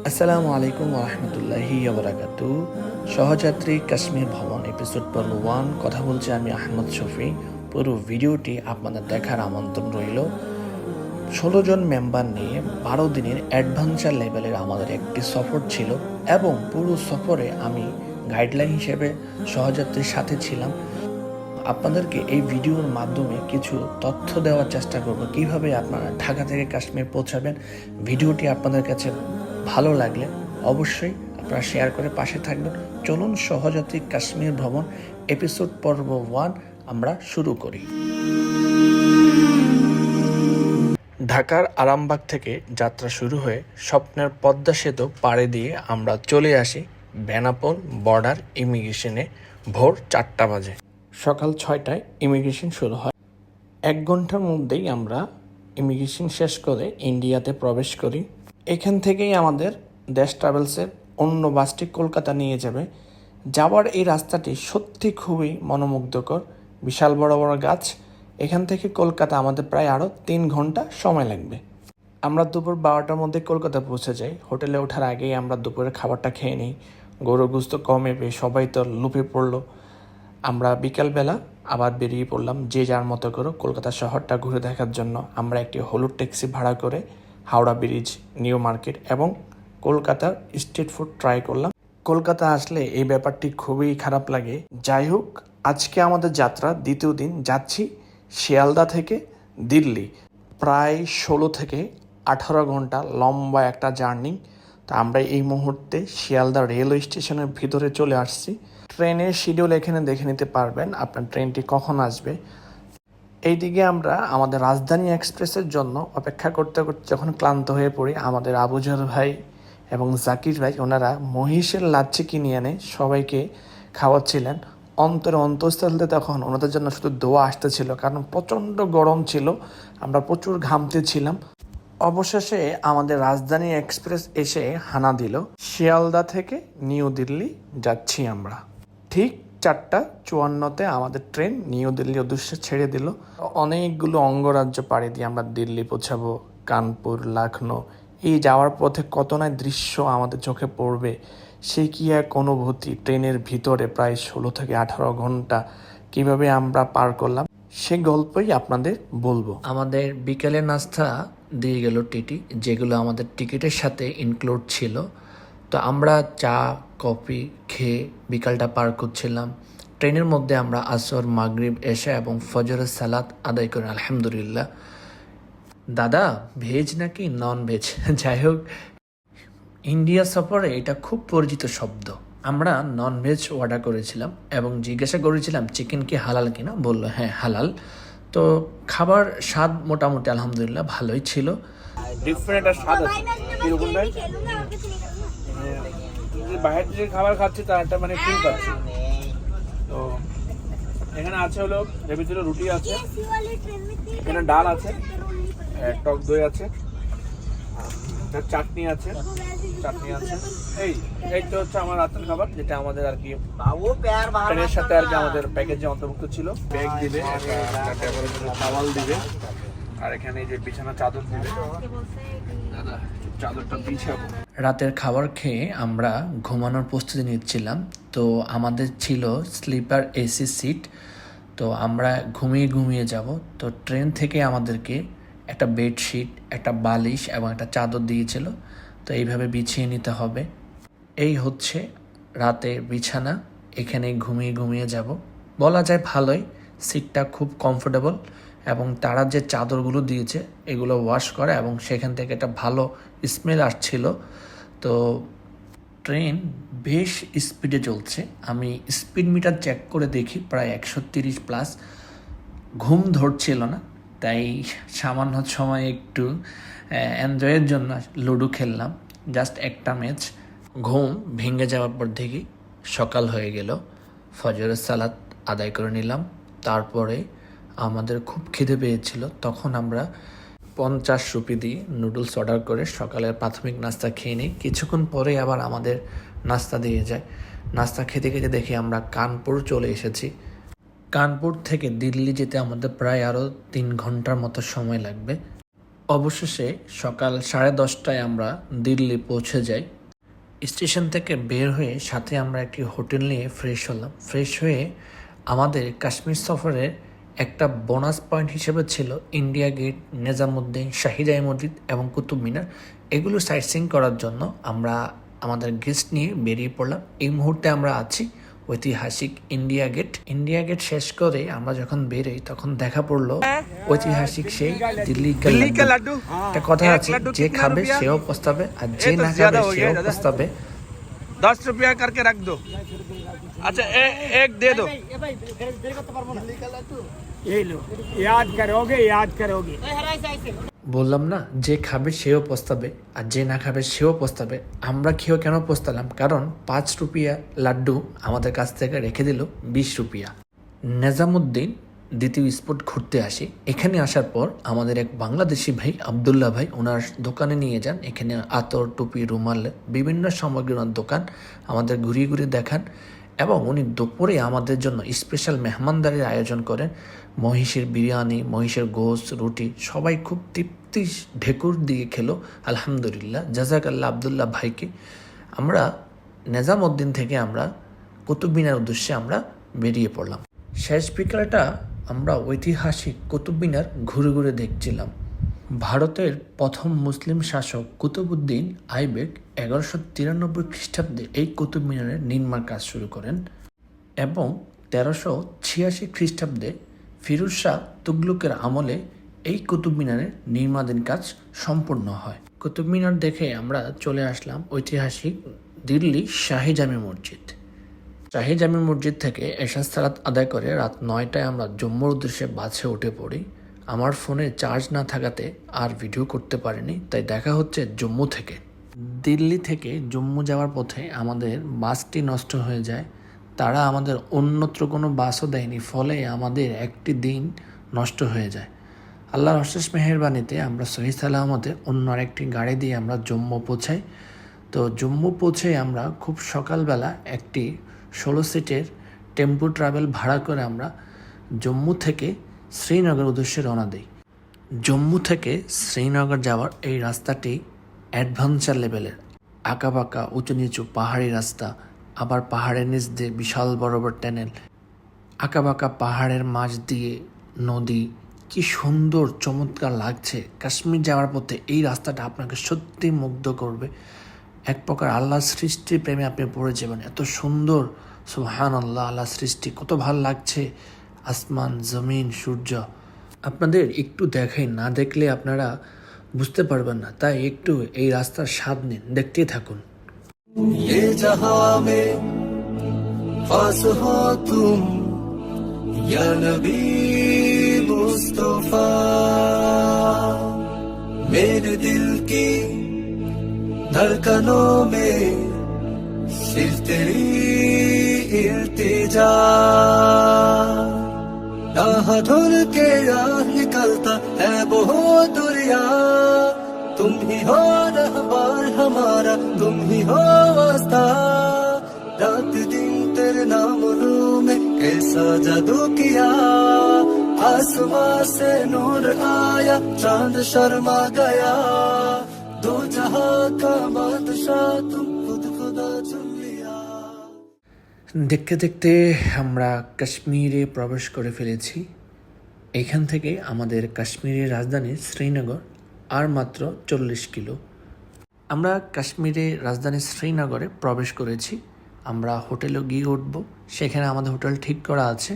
আসসালামু আলাইকুম ওরহমতুল্লাহি বারাকাতু। সহযাত্রী কাশ্মীর ভ্রমণ এপিসোড পর্ব 1 কথা বলছি আমি আহমদ শফি। পুরো ভিডিওটি আপনাদের দেখার আমন্ত্রণ রইল। 16 জন মেম্বার নিয়ে 12 দিনের অ্যাডভেঞ্চার লেভেলের আমাদের একটি সফর ছিল এবং পুরো সফরে আমি গাইডলাইন হিসেবে সহযাত্রীর সাথে ছিলাম। আপনাদেরকে এই ভিডিওর মাধ্যমে কিছু তথ্য দেওয়ার চেষ্টা করব কিভাবে আপনারা ঢাকা থেকে কাশ্মীর পৌঁছাবেন। ভিডিওটি আপনাদের কাছে ভালো লাগলে অবশ্যই আপনারা শেয়ার করে পাশে থাকবেন। চলুন সহযাত্রী কাশ্মীর ভ্রমণ এপিসোড পর্ব 1 আমরা শুরু করি। ঢাকার আরামবাগ থেকে যাত্রা শুরু হয়ে স্বপ্নের পদ্মা সেতু পাড়ে দিয়ে আমরা চলে আসি বেনাপোল বর্ডার ইমিগ্রেশনে ভোর 4টা বাজে। সকাল 6টায় ইমিগ্রেশন শুরু হয়। 1 ঘন্টার মধ্যেই আমরা ইমিগ্রেশন শেষ করে ইন্ডিয়াতে প্রবেশ করি। এখান থেকেই আমাদের দেশ ট্রাভেলসের অন্য বাসটি কলকাতা নিয়ে যাবে। যাওয়ার এই রাস্তাটি সত্যি খুবই মনোমুগ্ধকর, বিশাল বড় বড় গাছ। এখান থেকে কলকাতা আমাদের প্রায় আরও 3 ঘন্টা সময় লাগবে। আমরা দুপুর 12টার মধ্যে কলকাতা পৌঁছে যাই। হোটেলে ওঠার আগেই আমরা দুপুরের খাবারটা খেয়ে নিই। গরু গোস্ত কমে পেয়ে সবাই তো লুপে পড়লো। আমরা বিকালবেলা আবার বেরিয়ে পড়লাম যে যার মতো করে কলকাতা শহরটা ঘুরে দেখার জন্য। আমরা একটি হলুদ ট্যাক্সি ভাড়া করে হাওড়া ব্রিজ, নিউ মার্কেট এবং কলকাতার স্ট্রিট ফুড ট্রাই করলাম। কলকাতা আসলে এই ব্যাপারটি খুবই খারাপ লাগে। যাই হোক, আজকে আমাদের যাত্রা দ্বিতীয় দিন। যাচ্ছি শিয়ালদা থেকে দিল্লি, প্রায় 16 থেকে 18 ঘন্টা লম্বা একটা জার্নি। তো আমরা এই মুহূর্তে শিয়ালদা রেলওয়ে স্টেশনের ভিতরে চলে আসছি। ট্রেনের শিডিউল এখানে দেখে নিতে পারবেন আপনার ট্রেনটি কখন আসবে। এইদিকে আমরা আমাদের রাজধানী এক্সপ্রেসের জন্য অপেক্ষা করতে করতে যখন ক্লান্ত হয়ে পড়ি, আমাদের আবুজার ভাই এবং জাকির ভাই ওনারা মহিষের লাচ্ছি কিনে এনে সবাইকে খাওয়াচ্ছিলেন। অন্তঃস্থলতে তখন ওনাদের জন্য শুধু দোয়া আসতেছিল, কারণ প্রচণ্ড গরম ছিল, আমরা প্রচুর ঘামতেছিলাম। অবশেষে আমাদের রাজধানী এক্সপ্রেস এসে হানা দিল। শিয়ালদা থেকে নিউ দিল্লি যাচ্ছি আমরা। ঠিক 4:54 আমাদের ট্রেন নিউ দিল্লি উদ্দেশ্যে ছেড়ে দিল। অনেকগুলো অঙ্গরাজ্য পাড়ি দিয়ে আমরা দিল্লি পৌঁছাবো, কানপুর, লখনৌ। এই যাওয়ার পথে কত না দৃশ্য আমাদের চোখে পড়বে, সে কি এক অনুভূতি। ট্রেনের ভিতরে প্রায় 16 থেকে 18 ঘন্টা কিভাবে আমরা পার করলাম সে গল্পই আপনাদের বলবো। আমাদের বিকেলের নাস্তা দিয়ে গেল টিটি, যেগুলো আমাদের টিকিটের সাথে ইনক্লুড ছিল। তো আমরা চা কফি খেয়ে বিকালটা পার করছিলাম। ট্রেনের মধ্যে আমরা আসর, মাগরিব, এশা এবং ফজরের সালাত আদায় করি আলহামদুলিল্লাহ। দাদা ভেজ নাকি নন ভেজ? যাই হোক, ইন্ডিয়া সফরে এটা খুব পরিচিত শব্দ। আমরা নন ভেজ অর্ডার করেছিলাম এবং জিজ্ঞাসা করেছিলাম চিকেন কি হালাল কিনা। বললো হ্যাঁ হালাল। তো খাবার স্বাদ মোটামুটি আলহামদুলিল্লাহ ভালোই ছিল। ডিফারেন্ট আর স্বাদ আছে এরকম ভাই। বাইরের যে খাবার খাচ্ছি তার একটা মানে ফিল পাচ্ছি। তো এখানে আছে হলো এর ভিতরে রুটি আছে, এখানে ডাল আছে, টক দই আছে, চাটনি আছে, এই তো হচ্ছে আমার রাতের খাবার, যেটা আমাদের আর কি ট্রেনের সাথে আর কি আমাদের প্যাকেজে অন্তর্ভুক্ত ছিল। ব্যাগ দিবে, টাওয়াল দিবে, আর এখানে যে বিছানা চাদর দিবে। দাদা চাদরটা বিছাবো। রাতের খাবার খেয়ে আমরা ঘুমানোর প্রস্তুতি নিচ্ছিলাম। তো আমাদের ছিল স্লিপার এসি সিট। তো আমরা ঘুমিয়ে ঘুমিয়ে যাব। তো ট্রেন থেকে আমাদেরকে একটা বেডশিট, একটা বালিশ এবং একটা চাদর দিয়েছিল। তো এইভাবে বিছিয়ে নিতে হবে। এই হচ্ছে রাতের বিছানা, এখানে ঘুমিয়ে ঘুমিয়ে যাব। বলা যায় ভালোই, সিটটা খুব কমফোর্টেবল এবং তারা যে চাদরগুলো দিয়েছে এগুলো ওয়াশ করা এবং সেখান থেকে একটা ভালো স্মেল আসছিল। তো ট্রেন বেশ স্পিডে চলছে। আমি স্পিড মিটার চেক করে দেখি প্রায় 130+। ঘুম ধরছিল না, তাই সামান্য সময় একটু এনজয়ের জন্য লুডো খেললাম, জাস্ট একটা ম্যাচ। ঘুম ভেঙে যাওয়ার পর দেখি সকাল হয়ে গেল। ফজরের সালাত আদায় করে নিলাম। তারপরে আমাদের খুব খিদে পেয়েছিল, তখন আমরা 50 রুপি দিয়ে নুডলস অর্ডার করে সকালের প্রাথমিক নাস্তা খেয়ে নিই। কিছুক্ষণ পরে আবার আমাদের নাস্তা দিয়ে যায়। নাস্তা খেতে খেতে দেখি আমরা কানপুর চলে এসেছি। কানপুর থেকে দিল্লি যেতে আমাদের প্রায় আরও 3 ঘন্টার মতো সময় লাগবে। অবশেষে সকাল 10:30টায় আমরা দিল্লি পৌঁছে যাই। স্টেশন থেকে বের হয়ে সাথে আমরা একটি হোটেল নিয়ে ফ্রেশ হলাম। ফ্রেশ হয়ে আমাদের কাশ্মীর সফরের একটা বোনাস পয়েন্ট হিসেবে ছিল ইন্ডিয়া গেট, নিজামুদ্দিন, শাহিদাই মসজিদ এবং কুতুব মিনার। এগুলো সাইট সিইং করার জন্য আমরা আমাদের গেস্ট নিয়ে বেরিয়ে পড়লাম। এই মুহূর্তে আমরা আছি ঐতিহাসিক ইন্ডিয়া গেট। ইন্ডিয়া গেট শেষ করে আমরা যখন বেরোই তখন দেখা পড়লো ঐতিহাসিক সেই দিল্লি কা লাড্ডু। একটা কথা আছে, যে খাবে সেও পস্তাবে আর যে না খাবে সেও পস্তাবে। 10 रुपया करके रख दो। अच्छा एक दे दो। ये लो, याद करोगे। বললাম না, যে খাবে সেও পস্তাবে আর যে না খাবে সেও পস্তাবে। আমরা খেয়েও কেন পস্তালাম? কারণ 5 রুপিয়া লাড্ডু আমাদের কাছ থেকে রেখে দিল 20 রুপিয়া। নিজামুদ্দিন দ্বিতীয় স্পট ঘুরতে আসি। এখানে আসার পর আমাদের এক বাংলাদেশি ভাই আবদুল্লাহ ভাই ওনার দোকানে নিয়ে যান। এখানে আতর, টুপি, রুমাল, বিভিন্ন সামগ্রীর দোকান আমাদের ঘুরিয়ে ঘুরিয়ে দেখান এবং উনি দুপুরে আমাদের জন্য স্পেশাল মেহমানদারির আয়োজন করেন। মহিষের বিরিয়ানি, মহিষের গোশত, রুটি, সবাই খুব তৃপ্তি ঢেকুর দিয়ে খেলো। আলহামদুলিল্লাহ, জাজাকাল্লাহ আবদুল্লাহ ভাইকে। আমরা নিজামুদ্দিন থেকে আমরা কুতুব মিনার উদ্দেশ্যে আমরা বেরিয়ে পড়লাম। শেষ বিকালটা আমরা ঐতিহাসিক কুতুব মিনার ঘুরে ঘুরে দেখছিলাম। ভারতের প্রথম মুসলিম শাসক কুতুবউদ্দিন আইবেক 1193 খ্রিস্টাব্দে এই কুতুব মিনারের নির্মাণ কাজ শুরু করেন এবং 1386 খ্রিস্টাব্দে ফিরোজ শাহ তুগলকের আমলে এই কুতুব মিনারের নির্মাণাধীন কাজ সম্পূর্ণ হয়। কুতুব মিনার দেখে আমরা চলে আসলাম ঐতিহাসিক দিল্লি শাহী জামে মসজিদ। শাহী জামে মসজিদ থেকে এশা সালাত আদায় করে রাত 9টায় আমরা জম্মুর উদ্দেশ্যে বাসে উঠে পড়ি। আমার ফোনে চার্জ না থাকাতে আর ভিডিও করতে পারিনি, তাই দেখা হচ্ছে জম্মু থেকে। দিল্লি থেকে জম্মু যাওয়ার পথে আমাদের বাসটি নষ্ট হয়ে যায়। তারা আমাদের অন্যত্র কোনো বাসও দেয়নি, ফলে আমাদের একটি দিন নষ্ট হয়ে যায়। আল্লাহর অশেষ মেহেরবানিতে আমরা সহি সালামতে অন্য আরেকটি গাড়ি দিয়ে আমরা জম্মু পৌঁছাই। তো জম্মু পৌঁছে আমরা খুব সকালবেলা একটি 16 সিটের টেম্পো ট্রাভেল ভাড়া করে আমরা জম্মু থেকে শ্রীনগর উদ্দেশ্যে রওনা দিই। জম্মু থেকে শ্রীনগর যাওয়ার এই রাস্তাটি অ্যাডভেঞ্চার লেভেলের। আঁকাবাঁকা, উঁচু নিচু পাহাড়ি রাস্তা, আবার পাহাড়ের নিচ দিয়ে বিশাল বড় বড় ট্যানেল, আঁকাবাঁকা পাহাড়ের মাঝ দিয়ে নদী, কি সুন্দর চমৎকার লাগছে। কাশ্মীর যাওয়ার পথে এই রাস্তাটা আপনাকে সত্যি মুগ্ধ করবে। এক প্রকার আল্লাহর সৃষ্টির প্রেমে আপনি পড়ে যাবেন। এত সুন্দর, সুবহানাল্লাহ, আল্লাহর সৃষ্টি কত ভালো লাগছে। আসমান, জমিন, সূর্য আপনাদের একটু দেখাই, না দেখলে আপনারা বুঝতে পারবেন না। তাই একটু এই রাস্তার স্বাদ নিন, দেখতেই থাকুন। ये जहां में खास हो तुम या नबी मुस्तफा, मेरे दिल की धड़कनों में सिर्फ तेरी इल्तिजा, यहाँ ढूंढ के यहाँ निकलता है बहुत दुरिया, तुम ही हो रहबर हमारा, तुम ही हो वास्ता, रात दिन तेरे नाम रूह में कैसा जादू किया, आसमां से नूर आया, चांद शर्मा गया, दो जहां का बादशाह तुम खुद खुदा चुन लिया। দেখতে দেখতে আমরা কাশ্মীরে প্রবেশ করে ফেলেছি। এখান থেকে আমাদের কাশ্মীরের রাজধানী শ্রীনগর আর মাত্র 40 কিলো। আমরা কাশ্মীরের রাজধানী শ্রীনগরে প্রবেশ করেছি। আমরা হোটেলে গিয়ে উঠবো, সেখানে আমাদের হোটেল ঠিক করা আছে।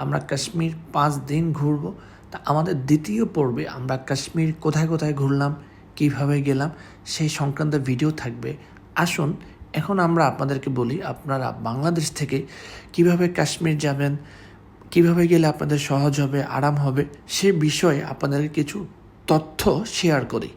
আমরা কাশ্মীর 5 দিন ঘুরবো। তা আমাদের দ্বিতীয় পর্বে আমরা কাশ্মীর কোথায় কোথায় ঘুরলাম, কিভাবে গেলাম, সেই সংক্রান্ত ভিডিও থাকবে। আসুন এখন আমরা আপনাদেরকে বলি, আপনারা বাংলাদেশ থেকে কিভাবে কাশ্মীর যাবেন, কিভাবে গেলে আপনাদের সহজ হবে, আরাম হবে, সে বিষয়ে আপনাদেরকে কিছু তথ্য শেয়ার করি।